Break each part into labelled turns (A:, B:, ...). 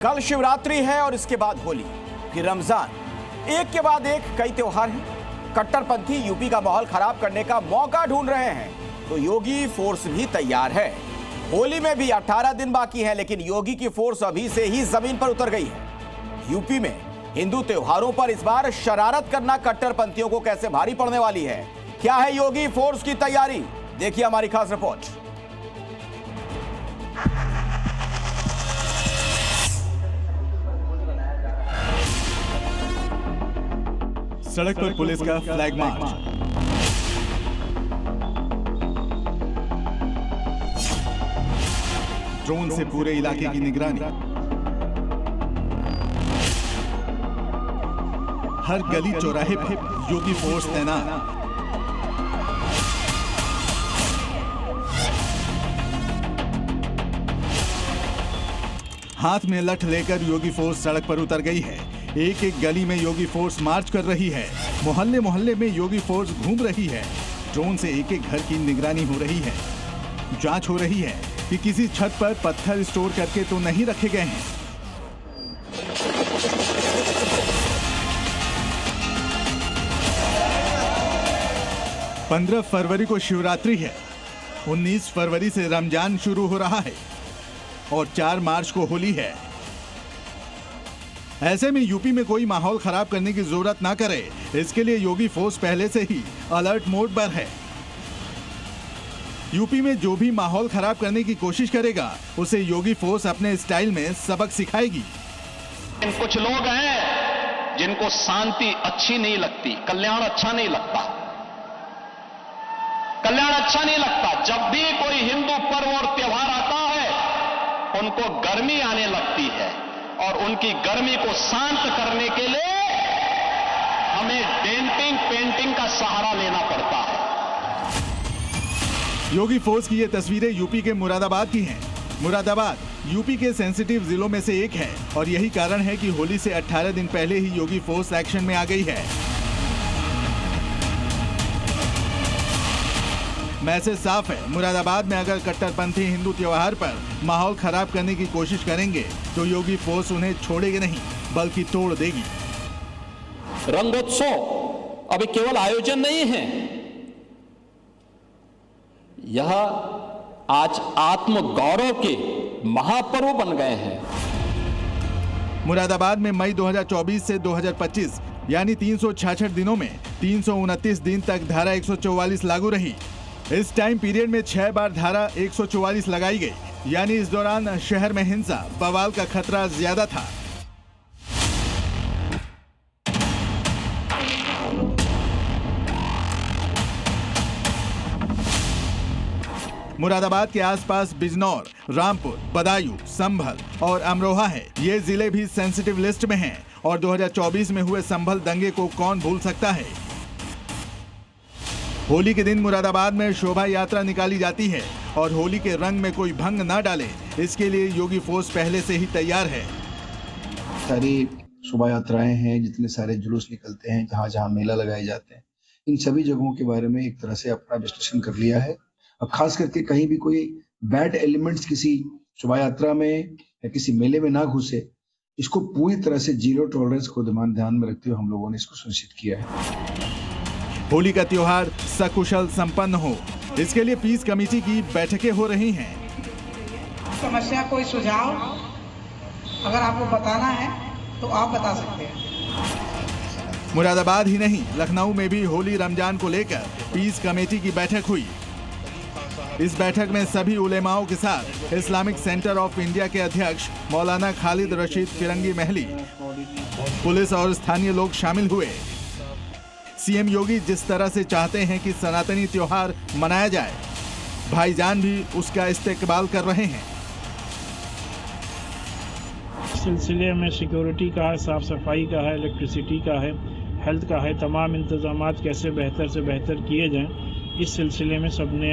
A: कल शिवरात्रि है और इसके बाद होली, फिर रमजान, एक के बाद एक कई त्योहार हैं। कट्टरपंथी यूपी का माहौल खराब करने का मौका ढूंढ रहे हैं, तो योगी फोर्स भी तैयार है। होली में भी 18 दिन बाकी है, लेकिन योगी की फोर्स अभी से ही जमीन पर उतर गई है। यूपी में हिंदू त्योहारों पर इस बार शरारत करना कट्टरपंथियों को कैसे भारी पड़ने वाली है, क्या है योगी फोर्स की तैयारी, देखिए हमारी खास रिपोर्ट।
B: सड़क पर पुलिस का फ्लैग मार्च, ड्रोन से पूरे इलाके की निगरानी, हर गली चौराहे पर योगी फोर्स तैनात। हाथ में लठ लेकर योगी फोर्स सड़क पर उतर गई है। एक एक गली में योगी फोर्स मार्च कर रही है। मोहल्ले मोहल्ले में योगी फोर्स घूम रही है। ड्रोन से एक एक घर की निगरानी हो रही है। जांच हो रही है कि किसी छत पर पत्थर स्टोर करके तो नहीं रखे गए हैं। पंद्रह फरवरी को शिवरात्रि है, 19 फरवरी से रमजान शुरू हो रहा है और 4 मार्च को होली है। ऐसे में यूपी में कोई माहौल खराब करने की जरूरत ना करे, इसके लिए योगी फोर्स पहले से ही अलर्ट मोड पर है। यूपी में जो भी माहौल खराब करने की कोशिश करेगा, उसे योगी फोर्स अपने स्टाइल में सबक सिखाएगी।
C: कुछ लोग हैं जिनको शांति अच्छी नहीं लगती, कल्याण अच्छा नहीं लगता, कल्याण अच्छा नहीं लगता। जब भी कोई हिंदू पर्व और त्योहार आता है, उनको गर्मी आने लगती है और उनकी गर्मी को शांत करने के लिए हमें डेंटिंग पेंटिंग का सहारा लेना पड़ता है।
B: योगी फोर्स की ये तस्वीरें यूपी के मुरादाबाद की हैं। मुरादाबाद यूपी के सेंसिटिव जिलों में से एक है और यही कारण है कि होली से 18 दिन पहले ही योगी फोर्स एक्शन में आ गई है। मैसेज साफ है, मुरादाबाद में अगर कट्टरपंथी हिंदू त्योहार पर माहौल खराब करने की कोशिश करेंगे तो योगी फोर्स उन्हें छोड़ेगी नहीं, बल्कि तोड़ देगी।
D: रंगोत्सव अभी केवल आयोजन नहीं है, यह आज आत्म गौरव के महापर्व बन गए हैं।
B: मुरादाबाद में मई 2024 से 2025 यानी 366 दिनों में 329 दिन तक धारा 144 लागू रही। इस टाइम पीरियड में 6 बार धारा 144 लगाई गई, यानी इस दौरान शहर में हिंसा बवाल का खतरा ज्यादा था। मुरादाबाद के आसपास बिजनौर, रामपुर, बदायूं, संभल और अमरोहा है। ये जिले भी सेंसिटिव लिस्ट में हैं और 2024 में हुए संभल दंगे को कौन भूल सकता है। होली के दिन मुरादाबाद में शोभा यात्रा निकाली जाती है और होली के रंग में कोई भंग ना डाले, इसके लिए योगी फोर्स पहले से ही तैयार है।
E: सारी शोभा यात्राएं हैं, जितने सारे जुलूस निकलते हैं, जहाँ जहाँ मेला लगाए जाते हैं, इन सभी जगहों के बारे में एक तरह से अपना विश्लेषण कर लिया है। और खास करके कहीं भी कोई बैड एलिमेंट्स किसी शोभा यात्रा में या किसी मेले में ना घुसे, इसको पूरी तरह से जीरो टॉलरेंस को ध्यान में रखते हुए हम लोगों ने इसको सुनिश्चित किया है।
B: होली का त्योहार सकुशल संपन्न हो, इसके लिए पीस कमेटी की बैठकें हो रही हैं।
F: समस्या कोई सुझाव अगर आपको बताना है तो आप बता सकते हैं।
B: मुरादाबाद ही नहीं, लखनऊ में भी होली रमजान को लेकर पीस कमेटी की बैठक हुई। इस बैठक में सभी उलेमाओं के साथ इस्लामिक सेंटर ऑफ इंडिया के अध्यक्ष मौलाना खालिद रशीद फिरंगी महली, पुलिस और स्थानीय लोग शामिल हुए। सीएम योगी जिस तरह से चाहते हैं कि सनातनी त्योहार मनाया जाए, भाईजान भी उसका इस्तेकबाल कर रहे हैं।
G: सिलसिले में सिक्योरिटी का है, साफ सफाई का है, इलेक्ट्रिसिटी का है, हेल्थ का है, तमाम इंतजामात कैसे बेहतर से बेहतर किए जाएं, इस सिलसिले में सबने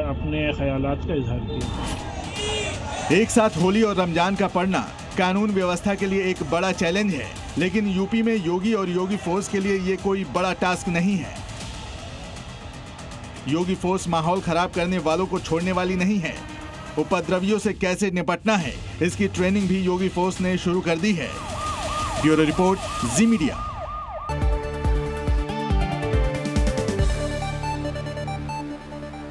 G: अपने ख्यालात का इजहार किया।
B: एक साथ होली और रमजान का पड़ना कानून व्यवस्था के लिए एक बड़ा चैलेंज है, लेकिन यूपी में योगी और योगी फोर्स के लिए ये कोई बड़ा टास्क नहीं है। योगी फोर्स माहौल खराब करने वालों को छोड़ने वाली नहीं है। उपद्रवियों से कैसे निपटना है, इसकी ट्रेनिंग भी योगी फोर्स ने शुरू कर दी है। ब्यूरो रिपोर्ट, जी मीडिया।